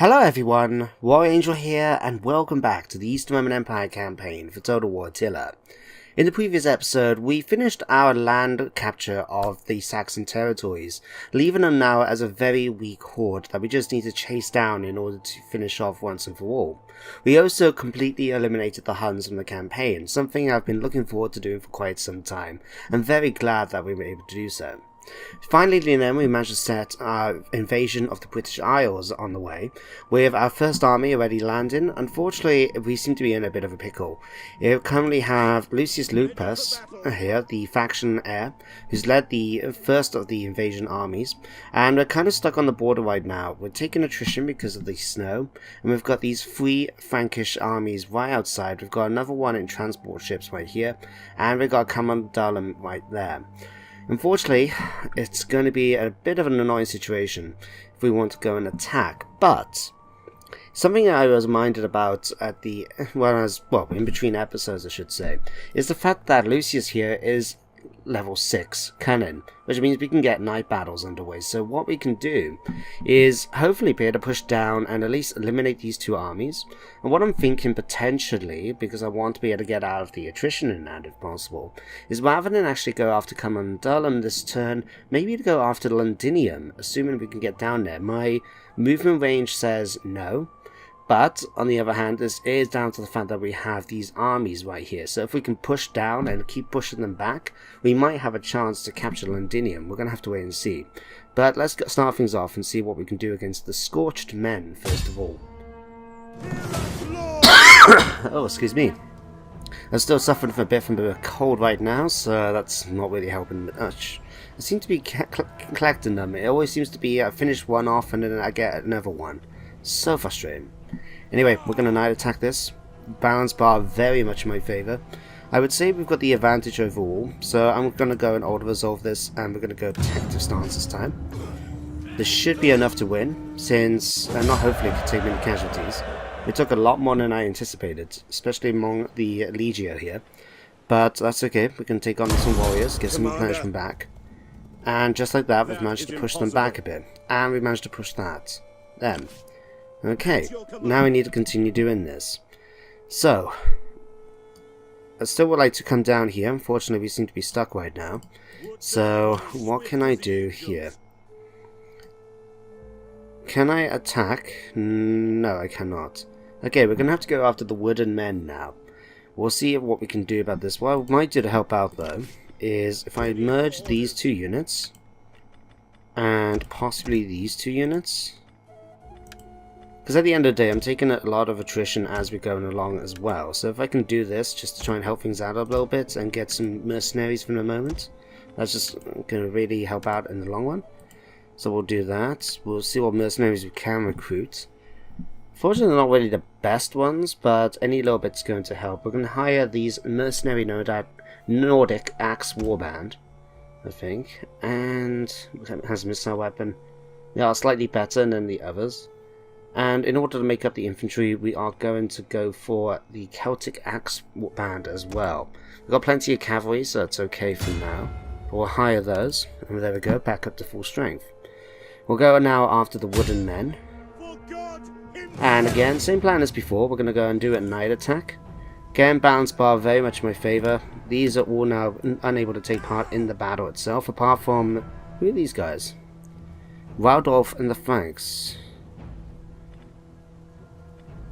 Hello everyone, Warrior Angel here, and welcome back to the Eastern Roman Empire campaign for Total War Attila. In the previous episode, we finished our land capture of the Saxon territories, leaving them now as a very weak horde that we just need to chase down in order to finish off once and for all. We also completely eliminated the Huns from the campaign, something I've been looking forward to doing for quite some time. I'm very glad that we were able to do so. Finally then, we managed to set our invasion of the British Isles on the way, with our first army already landing. Unfortunately, we seem to be in a bit of a pickle. We currently have Lucius Lupus here, the faction heir, who's led the first of the invasion armies, and we're kind of stuck on the border right now. We're taking attrition because of the snow, and we've got these three Frankish armies right outside. We've got another one in transport ships right here, and we've got Camaldulum right there. Unfortunately, it's going to be a bit of an annoying situation if we want to go and attack, but something I was minded about at the, in between episodes I should say, is the fact that Lucius here is level 6 cannon, which means we can get night battles underway. So what we can do is hopefully be able to push down and at least eliminate these two armies. And what I'm thinking potentially, because I want to be able to get out of the attrition in that if possible, is rather than actually go after Camaldulum this turn, maybe to go after Londinium, assuming we can get down there. My movement range says no. But, on the other hand, this is down to the fact that we have these armies right here. So if we can push down and keep pushing them back, we might have a chance to capture Londinium. We're going to have to wait and see. But let's start things off and see what we can do against the Scorched Men, first of all. Oh, excuse me. I'm still suffering from a bit of a cold right now, so that's not really helping much. I seem to be collecting them. It always seems to be I finish one off and then I get another one. So frustrating. Anyway, we're going to night attack this. Balance bar very much in my favour. I would say we've got the advantage overall, so I'm going to go and auto-resolve this, and we're going to go protective stance this time. This should be enough to win, since, not hopefully to take many casualties. We took a lot more than I anticipated, especially among the Legio here. But that's okay, we can take on some warriors, get some replenishment back. And just like that, we've managed to push them back a bit. And we managed to push that. Then. Okay, now we need to continue doing this. So, I still would like to come down here. Unfortunately, we seem to be stuck right now. So, what can I do here? Can I attack? No, I cannot. Okay, we're going to have to go after the wooden men now. We'll see what we can do about this. What I might do to help out, though, is if I merge these two units, and possibly these two units. Because at the end of the day, I'm taking a lot of attrition as we're going along as well. So if I can do this, just to try and help things out a little bit and get some mercenaries for the moment, that's just going to really help out in the long run. So we'll do that. We'll see what mercenaries we can recruit. Fortunately, they're not really the best ones, but any little bit's going to help. We're going to hire these mercenary Nordic Axe Warband, I think. And it has a missile weapon. They are slightly better than the others. And in order to make up the infantry, we are going to go for the Celtic Axe Band as well. We've got plenty of cavalry, so it's okay for now. But we'll hire those, and there we go, back up to full strength. We'll go now after the wooden men. And again, same plan as before, we're going to go and do a night attack. Again, balance bar very much in my favour. These are all now unable to take part in the battle itself, apart from, who are these guys? Rudolf and the Franks.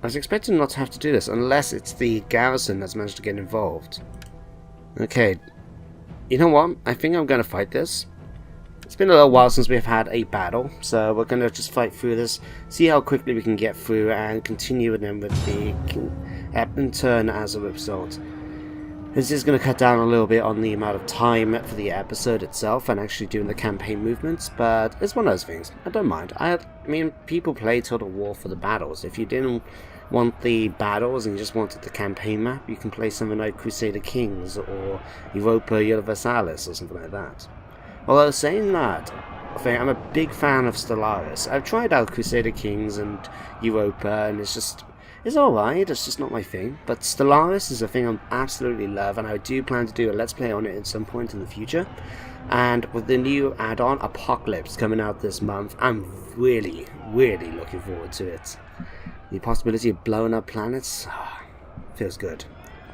I was expecting not to have to do this, unless it's the garrison that's managed to get involved. Okay, you know what? I think I'm going to fight this. It's been a little while since we've had a battle, so we're going to just fight through this, see how quickly we can get through, and continue then with the turn as a result. This is going to cut down a little bit on the amount of time for the episode itself and actually doing the campaign movements, but it's one of those things. I don't mind. I mean, people play Total War for the battles. If you didn't want the battles and you just wanted the campaign map, you can play something like Crusader Kings or Europa Universalis or something like that. Although saying that, I'm a big fan of Stellaris. I've tried out Crusader Kings and Europa, and it's just It's alright, it's just not my thing. But Stellaris is a thing I absolutely love, and I do plan to do a Let's Play on it at some point in the future. And with the new add-on, Apocalypse, coming out this month, I'm really, really looking forward to it. The possibility of blowing up planets, feels good.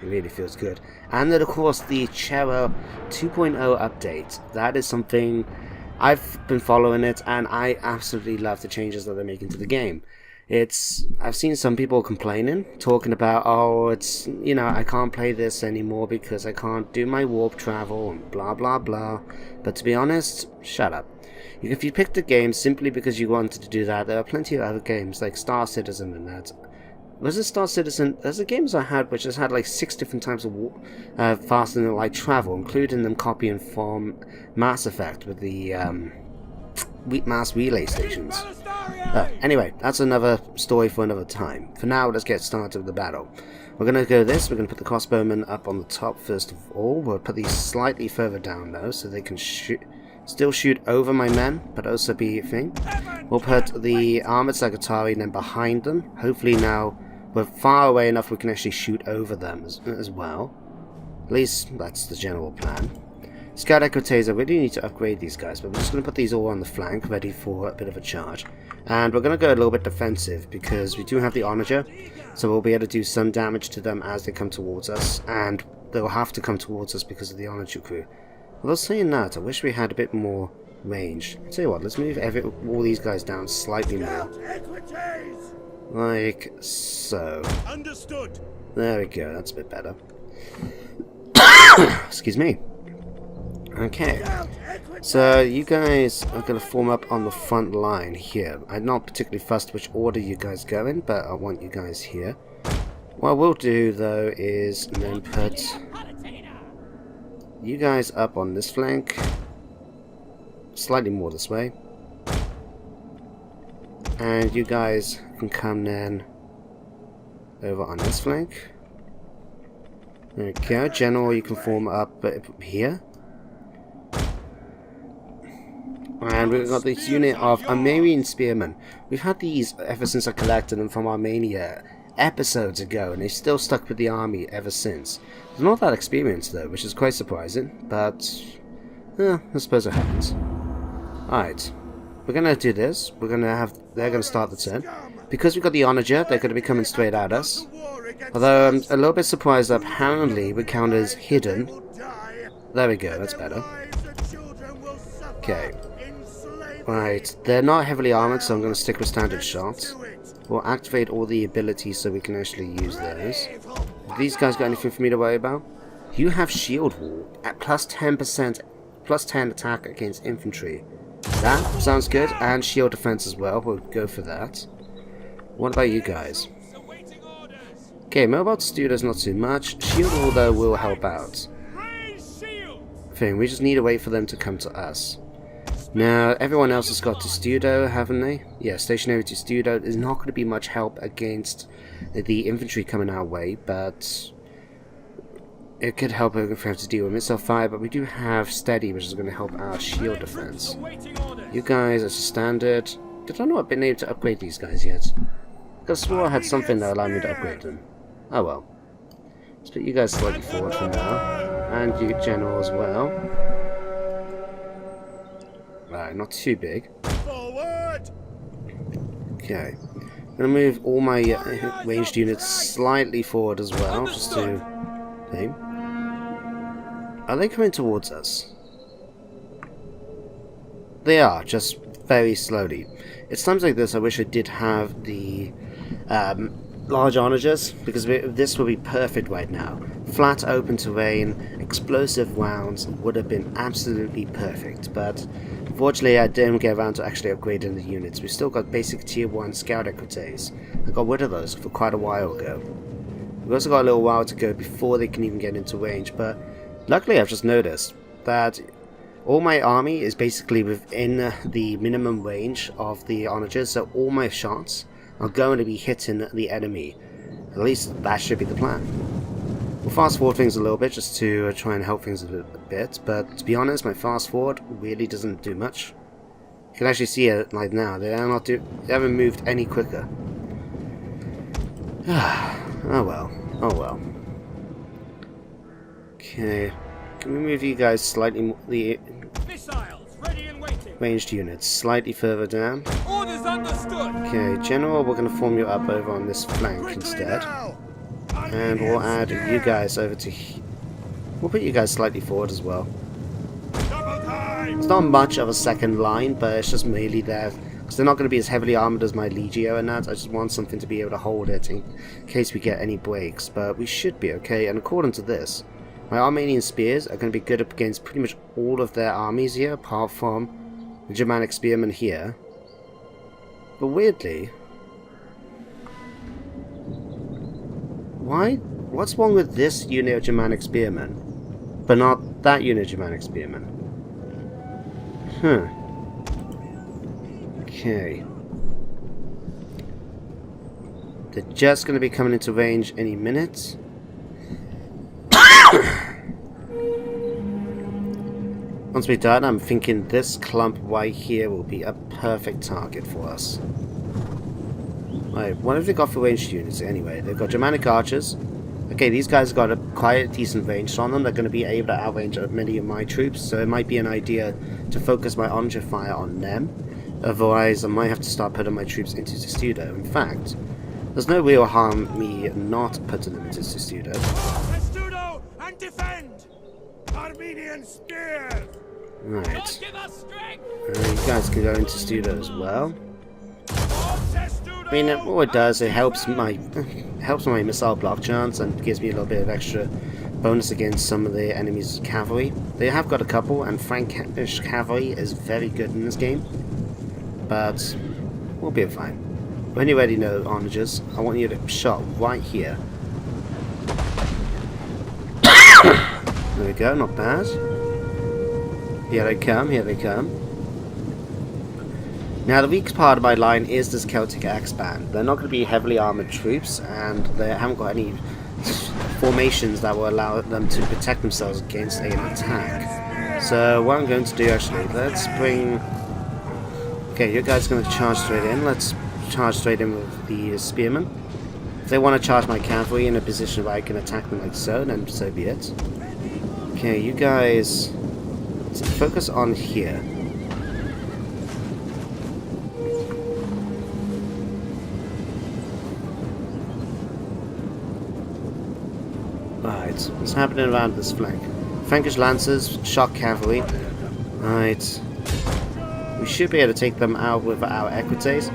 It really feels good. And then, of course, the Chero 2.0 update. That is something I've been following it, and I absolutely love the changes that they're making to the game. I've seen some people complaining, talking about, oh, it's, you know, I can't play this anymore because I can't do my warp travel and blah blah blah. But to be honest, shut up. If you picked the game simply because you wanted to do that, there are plenty of other games like Star Citizen and that. Was it Star Citizen? There's the games I had which has had like 6 different types of faster than light travel, including them copying from Mass Effect with the mass relay stations. Anyway, that's another story for another time. For now, let's get started with the battle. We're going to go this. We're going to put the crossbowmen up on the top first of all. We'll put these slightly further down though, so they can still shoot over my men, but also be a thing. We'll put the armored Sagatari then behind them. Hopefully now we're far away enough we can actually shoot over them as well. At least that's the general plan. Scout Equites, I really need to upgrade these guys, but we're just going to put these all on the flank, ready for a bit of a charge. And we're going to go a little bit defensive, because we do have the Onager, so we'll be able to do some damage to them as they come towards us, and they'll have to come towards us because of the Onager crew. Although saying that, I wish we had a bit more range. I'll tell you what, let's move all these guys down slightly more. Like so. Understood. There we go, that's a bit better. Excuse me. Okay, so you guys are going to form up on the front line here. I'm not particularly fussed which order you guys go in, but I want you guys here. What we'll do though is then put you guys up on this flank, slightly more this way, and you guys can come then over on this flank. There we go. General, you can form up here. And we've got this unit of Armenian Spearmen. We've had these ever since I collected them from Armenia episodes ago, and they've still stuck with the army ever since. They're not that experienced though, which is quite surprising, but I suppose it happens. Alright, we're gonna do this. They're gonna start the turn. Because we've got the Onager, they're gonna be coming straight at us. Although I'm a little bit surprised that apparently we count as hidden. There we go, that's better. Okay. Right, they're not heavily armored, so I'm going to stick with standard shots. We'll activate all the abilities so we can actually use those. Have these guys got anything for me to worry about? You have shield wall at plus 10%, plus 10 attack against infantry. That sounds good, and shield defense as well. We'll go for that. What about you guys? Okay, mobile studios not too much. Shield wall though will help out. We just need to wait for them to come to us. Now, everyone else has got Testudo, haven't they? Yeah, stationary Testudo is not going to be much help against the infantry coming our way, but it could help if we have to deal with missile fire, but we do have Steady, which is going to help our shield defense. You guys are standard. Did I not been able to upgrade these guys yet? I swore I had something that allowed me to upgrade them. Oh well. Let's put you guys slightly forward for now. And you general as well. Right, not too big. Forward. Okay. I'm going to move all my ranged units slightly forward as well, just to... Okay. Are they coming towards us? They are, just very slowly. It's times like this I wish I did have the large onagers, because this would be perfect right now. Flat open terrain, explosive rounds would have been absolutely perfect, but unfortunately I didn't get around to actually upgrading the units. We've still got basic tier 1 scout equites. I got rid of those for quite a while ago. We've also got a little while to go before they can even get into range, but luckily I've just noticed that all my army is basically within the minimum range of the onagers, so all my shots are going to be hitting the enemy. At least that should be the plan. We'll fast forward things a little bit just to try and help things a bit, but to be honest, my fast forward really doesn't do much. You can actually see it like now, they haven't moved any quicker. Oh well. Oh well. Okay. Can we move you guys slightly more, the Missiles ready and waiting. ranged units slightly further down? Orders understood. Okay, General, we're going to form you up over on this flank Quickly instead. now. And we'll add you guys over to... We'll put you guys slightly forward as well. Double time. It's not much of a second line, but it's just mainly there. Because they're not going to be as heavily armoured as my Legio and that. I just want something to be able to hold it in case we get any breaks. But we should be okay. And according to this, my Armenian Spears are going to be good up against pretty much all of their armies here, apart from the Germanic Spearmen here. But weirdly... What's wrong with this unit of Germanic Spearmen, but not that unit of Germanic Spearmen? Huh. Okay. They're just going to be coming into range any minute. Once we're done, I'm thinking this clump right here will be a perfect target for us. Right, what have they got for ranged units anyway? They've got Germanic archers. Okay, these guys got a quite decent range on them. They're going to be able to outrange many of my troops, so it might be an idea to focus my orange fire on them. Otherwise, I might have to start putting my troops into Testudo. In fact, there's no real harm me not putting them into Testudo. Testudo and defend. Armenian spear. Right. Give us strength. You guys can go into Testudo as well. Testudo. I mean, what it does, it helps my missile block chance and gives me a little bit of extra bonus against some of the enemy's cavalry. They have got a couple, and Frankish cavalry is very good in this game. But we'll be fine. When you're ready, no onagers, I want you to shot right here. There we go, not bad. Here they come, here they come. Now the weak part of my line is this Celtic Axe Band. They're not going to be heavily armoured troops, and they haven't got any formations that will allow them to protect themselves against an attack. So what I'm going to do actually, let's bring... Okay, you guys are going to charge straight in. Let's charge straight in with the spearmen. If they want to charge my cavalry in a position where I can attack them like so, then so be it. Okay, you guys focus on here. Right, what's happening around this flank? Frankish lancers, shock cavalry. Right. We should be able to take them out with our equites.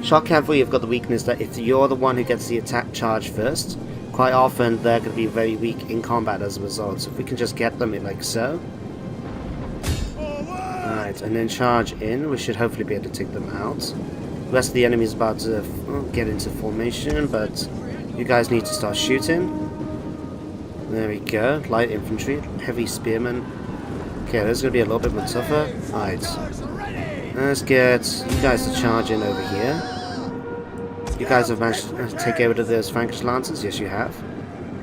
Shock cavalry have got the weakness that if you're the one who gets the attack charge first, quite often they're going to be very weak in combat as a result. So if we can just get them in like so. Right, and then charge in, we should hopefully be able to take them out. The rest of the enemy is about to get into formation, but you guys need to start shooting. There we go, light infantry, heavy spearmen. Okay, this is going to be a little bit more tougher. Right, let's get you guys to charge in over here. You guys have managed to take over those Frankish lancers? Yes, you have.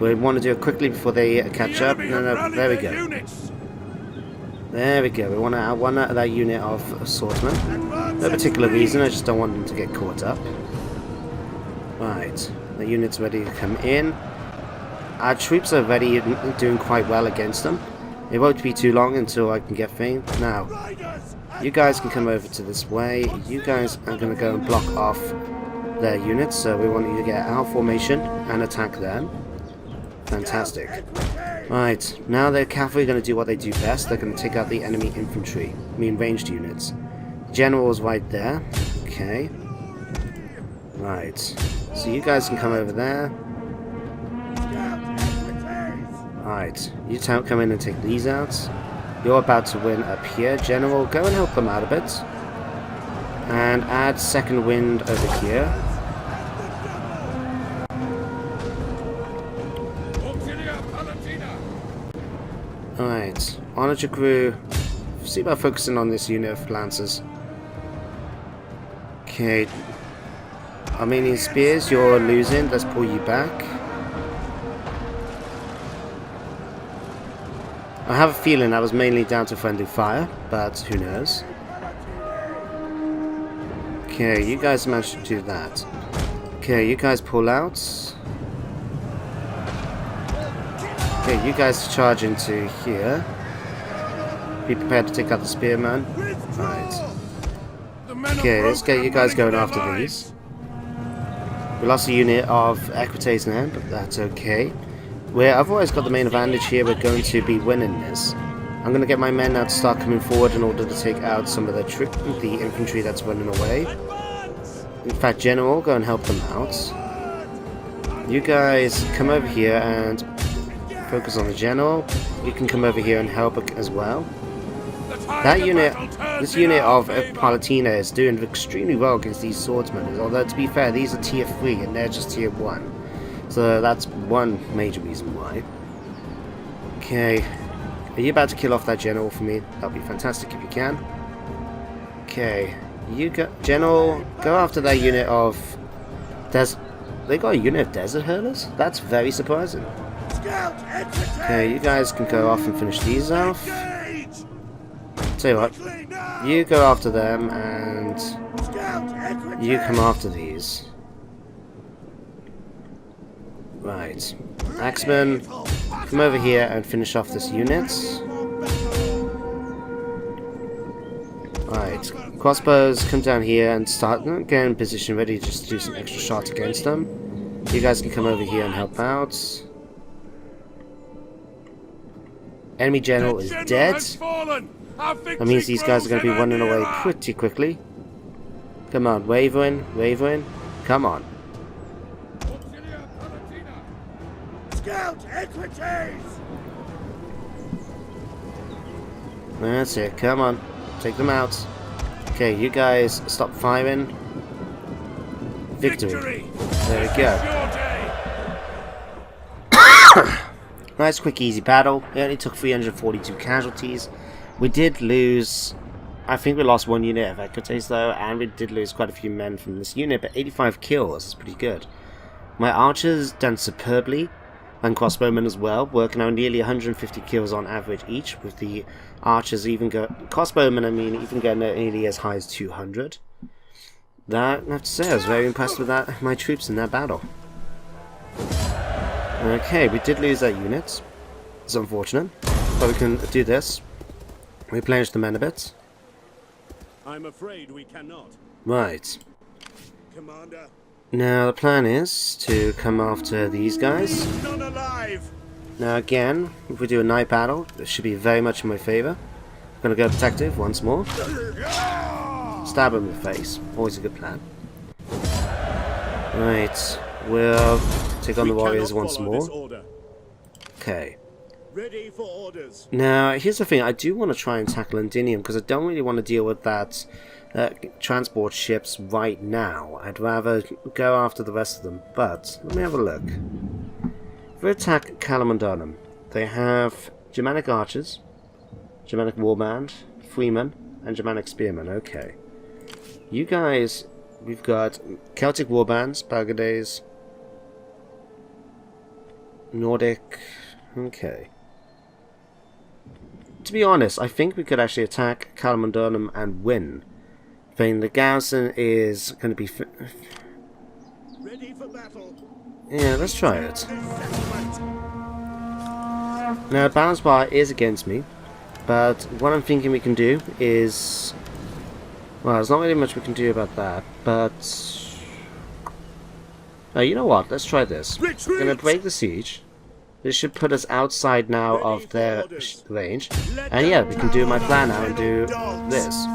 We want to do it quickly before they catch up. No, there we go. There we go, we want to outrun that unit of swordsmen. No particular reason, I just don't want them to get caught up. Right, the unit's ready to come in. Our troops are already doing quite well against them. It won't be too long until I can get fame. Now, you guys can come over to this way. You guys are going to go and block off their units. So we want you to get our formation and attack them. Fantastic. Right, now their cavalry are going to do what they do best. They're going to take out the enemy infantry. I mean ranged units. General's right there. Okay. Right. So you guys can come over there. Right, you come in and take these out. You're about to win up here. General, go and help them out a bit. And add second wind over here. Alright, Onager crew. See about focusing on this unit of lancers. Okay. Armenian spears, you're losing. Let's pull you back. I have a feeling that was mainly down to friendly fire, but who knows. Okay, you guys managed to do that. Okay, you guys pull out. Okay, you guys charge into here. Be prepared to take out the spearman. Right. Okay, let's get you guys going after these. We lost a unit of Equites now, but that's okay. I've always got the main advantage here. We're going to be winning this. I'm going to get my men now to start coming forward in order to take out some of the infantry that's running away. In fact, General, go and help them out. You guys come over here and focus on the General. You can come over here and help as well. That unit, this unit of Palatina is doing extremely well against these swordsmen. Although, to be fair, these are tier 3 and they're just tier 1. So that's one major reason why. Okay. Are you about to kill off that General for me? That'll be fantastic if you can. Okay. You go, General, go after that unit of... They got a unit of desert herders? That's very surprising. Okay, you guys can go off and finish these off. Tell you what, you go after them and you come after these. Right. Axeman, come over here and finish off this unit. Right. Crossbows, come down here and start get in position ready just to do some extra shots against them. You guys can come over here and help out. Enemy general is dead. That means these guys are going to be running away pretty quickly. Come on, wavering, wavering. Come on. Scout Equites! That's it, come on. Take them out. Okay, you guys stop firing. Victory. There we go. Nice, quick, easy battle. It only took 342 casualties. We did lose... I think we lost one unit of Equites though, and we did lose quite a few men from this unit, but 85 kills is pretty good. My archers done superbly, and crossbowmen as well, working out nearly 150 kills on average each, with the archers even go... crossbowmen, I mean, even going nearly as high as 200. That, I have to say, I was very impressed with that, my troops in that battle. Okay, we did lose that unit. It's unfortunate, but we can do this. Replenish the men a bit. I'm afraid we cannot. Right. Commander. Now the plan is to come after these guys. None alive. Now again, if we do a night battle, this should be very much in my favour. I'm gonna go protective once more. Stab him in the face. Always a good plan. Right. We'll take on the warriors once more. Okay. Ready for orders. Now, here's the thing. I do want to try and tackle Londinium because I don't really want to deal with that transport ships right now. I'd rather go after the rest of them. But let me have a look. If we attack Calamondonum, they have Germanic archers, Germanic warband, freemen, and Germanic spearmen. Okay. You guys, we've got Celtic warbands, Bagades, Nordic. Okay. To be honest, I think we could actually attack Calamondonum and win. I mean, the garrison is going to be... Ready for battle. Yeah, let's try it. Now, balance bar is against me, but what I'm thinking we can do is... Well, there's not really much we can do about that, but... you know what? Let's try this. We're going to break the siege. This should put us outside now of their range. And yeah, we can do my plan now and do this.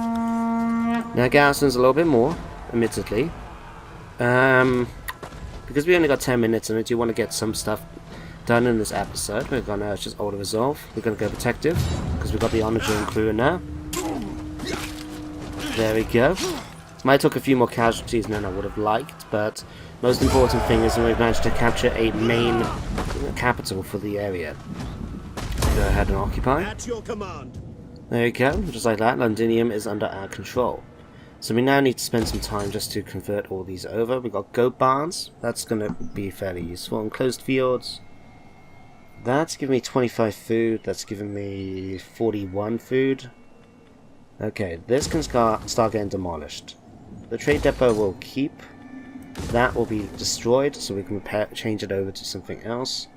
Now garrison's a little bit more, admittedly. Because we only got 10 minutes and I do want to get some stuff done in this episode, we're going to just auto-resolve. We're going to go protective, because we've got the Onager and crew now. There we go. Might have took a few more casualties than I would have liked, but most important thing is that we've managed to capture a main capital for the area. Go ahead and occupy. At your command. There we go, just like that, Londinium is under our control. So we now need to spend some time just to convert all these over. We've got goat barns, that's going to be fairly useful. Enclosed fields, that's giving me 25 food, that's giving me 41 food. Okay, this can start getting demolished. The trade depot will keep. That will be destroyed, so we can change it over to something else.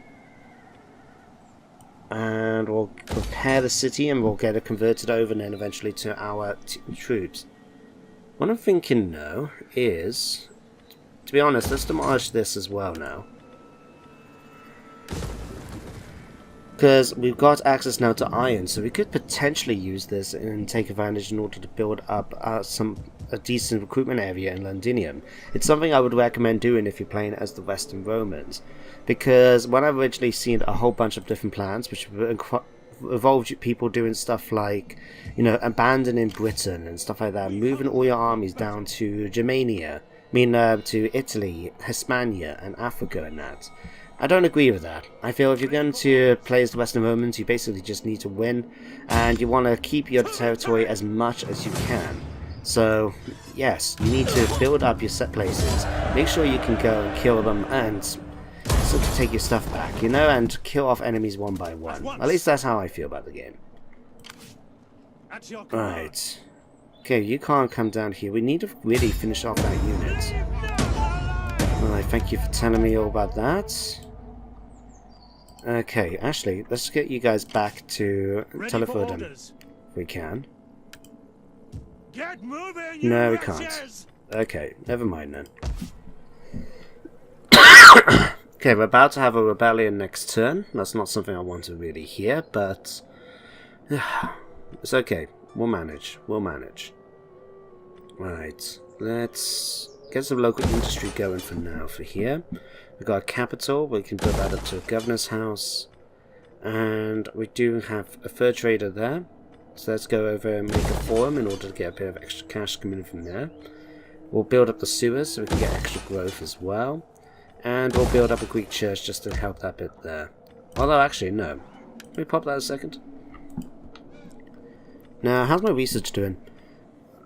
And we'll repair the city and we'll get it converted over and then eventually to our troops. What I'm thinking now is, to be honest, let's demolish this as well now. Because we've got access now to iron, so we could potentially use this and take advantage in order to build up a decent recruitment area in Londinium. It's something I would recommend doing if you're playing as the Western Romans. Because when I've originally seen a whole bunch of different plans, which involved people doing stuff like, you know, abandoning Britain and stuff like that, moving all your armies down to Germania, to Italy, Hispania and Africa and that. I don't agree with that. I feel if you're going to play as the Western Romans, you basically just need to win, and you want to keep your territory as much as you can. So, yes, you need to build up your set places, make sure you can go and kill them, and sort of take your stuff back, you know, and kill off enemies one by one. At least that's how I feel about the game. Right. Okay, you can't come down here. We need to really finish off that unit. Alright, thank you for telling me all about that. Okay, actually, let's get you guys back to Telefoden, if we can. Get moving, No, we can't. Okay, never mind then. Okay, we're about to have a rebellion next turn. That's not something I want to really hear, but it's okay. We'll manage. We'll manage. Right, let's get some local industry going for now for here. We've got a capital, we can build that up to a governor's house. And we do have a fur trader there. So let's go over and make a forum in order to get a bit of extra cash coming in from there. We'll build up the sewers so we can get extra growth as well. And we'll build up a Greek church just to help that bit there. Although actually, no. Can we pop that a second? Now, how's my research doing?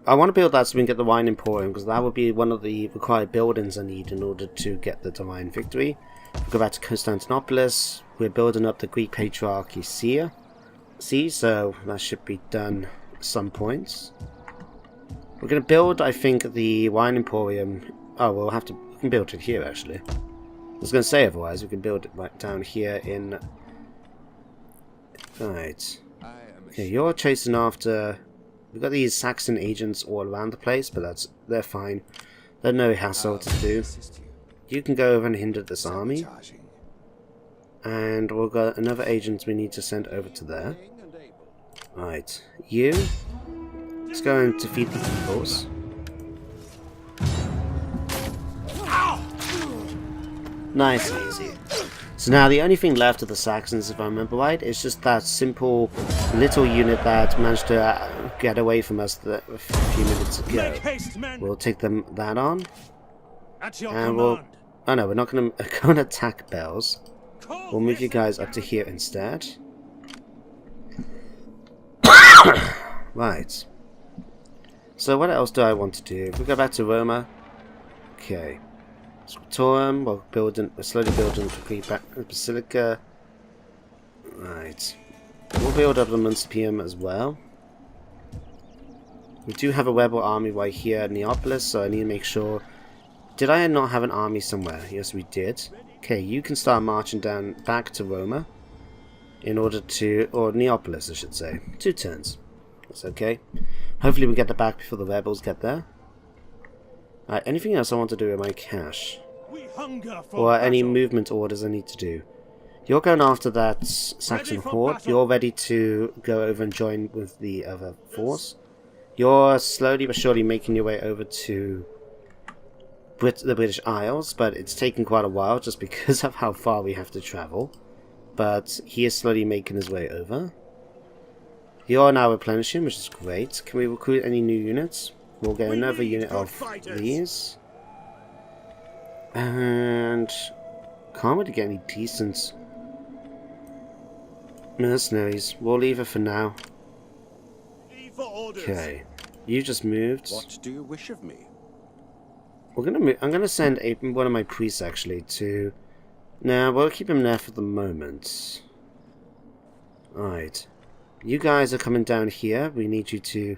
I want to build that so we can get the Wine Emporium, because that would be one of the required buildings I need in order to get the Divine Victory. We'll go back to Constantinopolis. We're building up the Greek Patriarchy so that should be done at some points. We're going to build, I think, the Wine Emporium. Oh, we can build it here, actually. I was going to say otherwise, we can build it right down here in... Right. Okay, you're chasing after... We've got these Saxon agents all around the place, but they're fine. They're no hassle to do. You can go over and hinder this army. And we've got another agent we need to send over to there. Right. You, let's go and defeat the Eagles. Nice and easy. So now the only thing left of the Saxons, if I remember right, is just that simple little unit that managed to get away from us a few minutes ago. We'll take that on. And we'll... Oh no, we're not going to go and attack Bells. We'll move you guys up to here instead. Right. So what else do I want to do? If we go back to Roma. Okay. Scriptorum, we're slowly building the Greek Basilica. Right. We'll build up the Muncipium as well. We do have a rebel army right here at Neapolis, so I need to make sure... Did I not have an army somewhere? Yes, we did. Okay, you can start marching down back to Roma. In order to... Or Neapolis, I should say. 2 turns. That's okay. Hopefully we get that back before the rebels get there. Anything else I want to do with my cash? Or any movement orders I need to do? You're going after that Saxon horde. You're ready to go over and join with the other force. You're slowly but surely making your way over to the British Isles, but it's taken quite a while just because of how far we have to travel. But he is slowly making his way over. You're now replenishing, which is great. Can we recruit any new units? We'll get another unit of these. And can't really get any decent mercenaries. We'll leave it for now. Okay. You just moved. What do you wish of me? I'm gonna send one of my priests actually to... Nah, we'll keep him there for the moment. Alright. You guys are coming down here. We need you to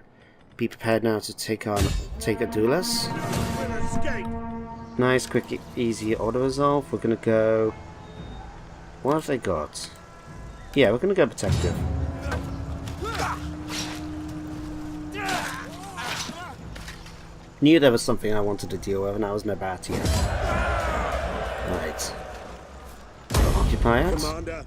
be prepared now to take Adulis. Nice, quick, easy auto-resolve. We're gonna go... What have they got? Yeah, we're gonna go protective. Knew there was something I wanted to deal with, and that was no batty. Right. Occupy it. Commander.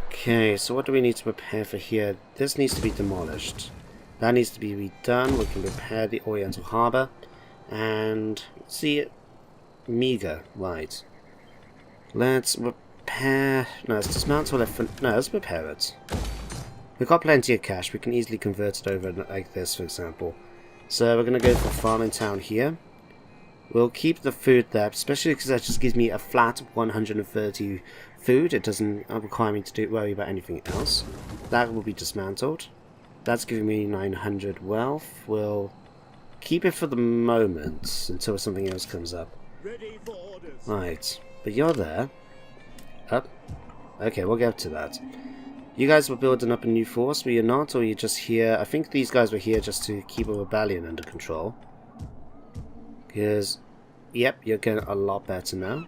Okay, so what do we need to prepare for here? This needs to be demolished. That needs to be redone. We can repair the Oriental Harbour. And see, meager, right. Let's repair... No, let's dismantle it for... No, let's repair it. We've got plenty of cash. We can easily convert it over like this, for example. So we're going to go for farming town here. We'll keep the food there, especially because that just gives me a flat 130 food. It doesn't require me to worry about anything else. That will be dismantled. That's giving me 900 wealth. We'll keep it for the moment until something else comes up. Ready for orders. Right, but you're there. Up. Okay, we'll get to that. You guys were building up a new force, were you not? Or you're just here? I think these guys were here just to keep a rebellion under control. Because, yep, you're getting a lot better now.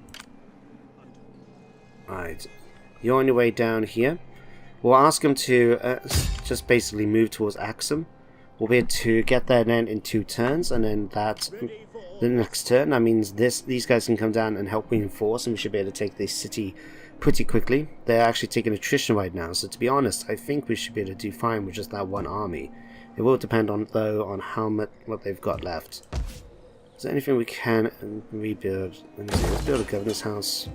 Right, you're on your way down here. We'll ask them to just basically move towards Axum. We'll be able to get there then in 2 turns, and then that the next turn. That means these guys can come down and help reinforce, and we should be able to take this city pretty quickly. They're actually taking attrition right now, so to be honest, I think we should be able to do fine with just that one army. It will depend on though on how much what they've got left. Is there anything we can rebuild? Let me see, let's build a governor's house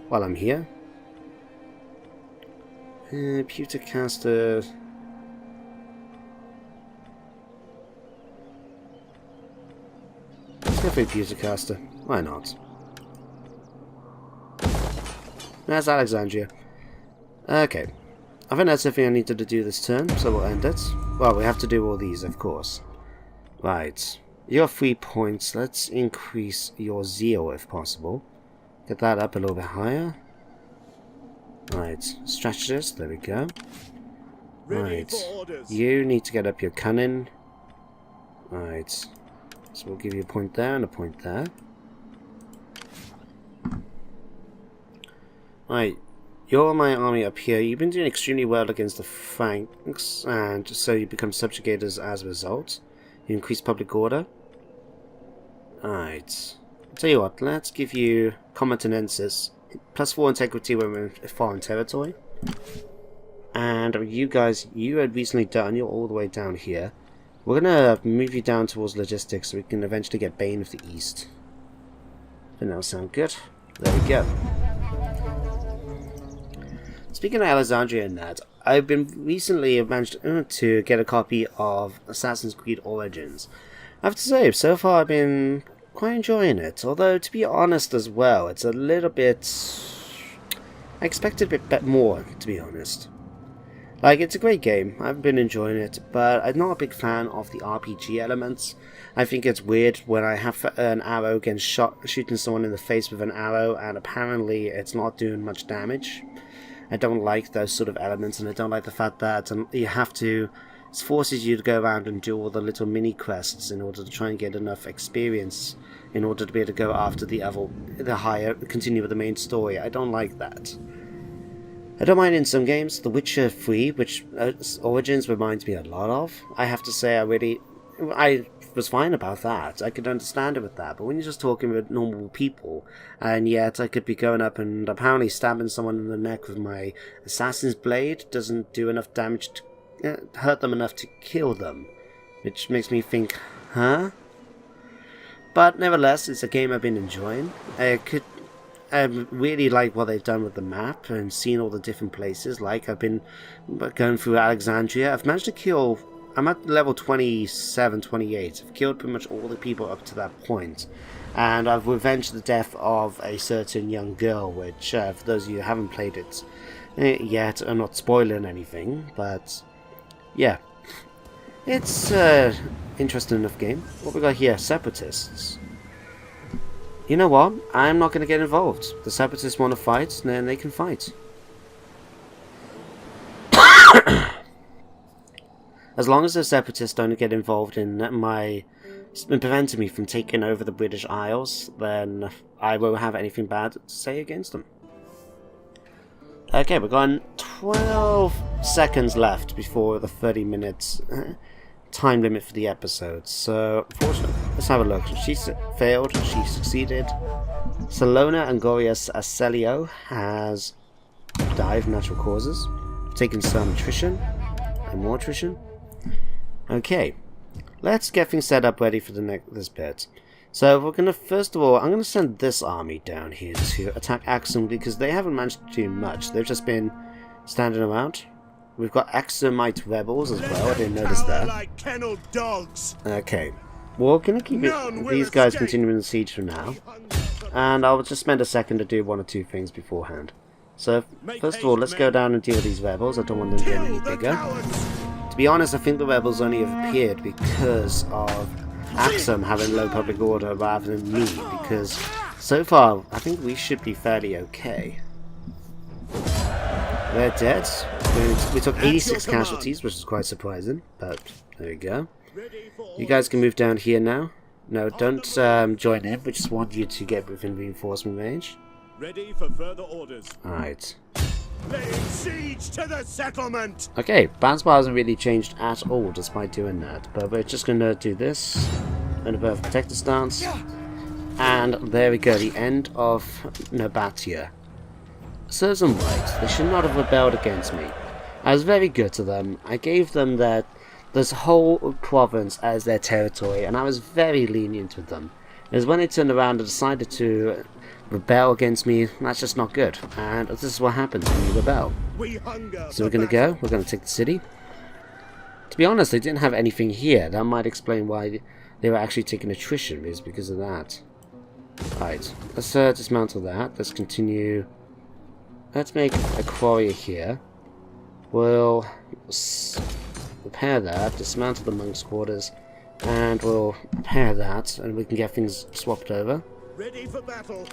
while I'm here. Pewtercaster. Let's go for a Pewtercaster. Why not? That's Alexandria. Okay. I think that's everything I needed to do this turn, so we'll end it. Well, we have to do all these, of course. Right. You have 3 points. Let's increase your zeal if possible. Get that up a little bit higher. Right. Strategist. There we go. Right. You need to get up your cunning. Right. So we'll give you a point there and a point there. Right. You're my army up here. You've been doing extremely well against the Franks, and so you become subjugators as a result. You increase public order. Alright. Tell you what, let's give you Comatinensis. +4 integrity when we're in foreign territory. And you guys, you had recently done, you're all the way down here. We're gonna move you down towards logistics so we can eventually get Bane of the East. And that'll sound good. There we go. Speaking of Alexandria and that, I've been recently managed to get a copy of Assassin's Creed Origins. I have to say, so far I've been quite enjoying it. Although, to be honest as well, it's a little bit... I expected a bit more, to be honest. Like, it's a great game. I've been enjoying it, but I'm not a big fan of the RPG elements. I think it's weird when I have an arrow against shooting someone in the face with an arrow, and apparently it's not doing much damage. I don't like those sort of elements, and I don't like the fact that you have to... It forces you to go around and do all the little mini quests in order to try and get enough experience in order to be able to go after continue with the main story. I don't like that. I don't mind in some games. The Witcher 3, which Origins reminds me a lot of. I have to say I was fine about that. I could understand it with that. But when you're just talking with normal people, and yet I could be going up and apparently stabbing someone in the neck with my assassin's blade doesn't do enough damage to hurt them enough to kill them. Which makes me think, huh? But nevertheless, it's a game I've been enjoying. I really like what they've done with the map and seeing all the different places. Like, I've been going through Alexandria. I've managed to kill... I'm at level 27, 28. I've killed pretty much all the people up to that point. And I've revenged the death of a certain young girl, which, for those of you who haven't played it yet, I'm not spoiling anything, but yeah. It's interesting enough game. What we got here? Separatists. You know what? I'm not going to get involved. The Separatists want to fight, then they can fight. As long as the Separatists don't get involved in my it's been preventing me from taking over the British Isles, then I won't have anything bad to say against them. Okay, we've got 12 seconds left before the 30 minutes time limit for the episode. So, unfortunately, let's have a look. She failed, she succeeded. Salona Angorius Acelio has died of natural causes, taken some attrition, and more attrition. Okay, let's get things set up ready for this bit. So we're gonna, first of all, I'm gonna send this army down here to attack Axum because they haven't managed to do much. They've just been standing around. We've got Axumite rebels as well. I didn't notice that. Like kenneled dogs. Okay, we're gonna keep these guys continuing the siege for now, and I'll just spend a second to do one or two things beforehand. So first of all, let's go down and deal with these rebels. I don't want them getting any bigger. To be honest, I think the rebels only have appeared because of Axum having low public order rather than me, because so far I think we should be fairly okay. They're dead. We took 86 casualties, which is quite surprising, but there we go. You guys can move down here now. No, don't join in. We just want you to get within reinforcement range. Ready for further orders. Alright. Laying siege to the settlement. Okay, Bansbar hasn't really changed at all despite doing that, but we're just going to do this. And a bit of protector stance. And there we go, the end of Nobatia. Serves them right. They should not have rebelled against me. I was very good to them. I gave them this whole province as their territory, and I was very lenient with them. It was when they turned around and decided to rebel against me, that's just not good. And this is what happens when you rebel. So we're going to go. We're going to take the city. To be honest, they didn't have anything here. That might explain why they were actually taking attrition, is because of that. Right, let's dismantle that. Let's continue. Let's make a quarry here. We'll repair that, dismantle the monks' quarters, and we'll repair that, and we can get things swapped over. Ready for battle.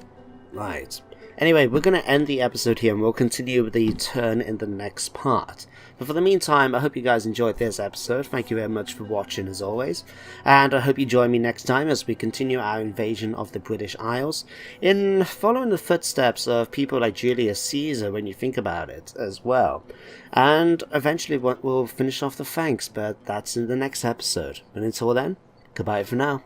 Right. Anyway, we're going to end the episode here, and we'll continue with the turn in the next part. But for the meantime, I hope you guys enjoyed this episode. Thank you very much for watching, as always. And I hope you join me next time as we continue our invasion of the British Isles, in following the footsteps of people like Julius Caesar, when you think about it, as well. And eventually we'll finish off the Franks, but that's in the next episode. And until then, goodbye for now.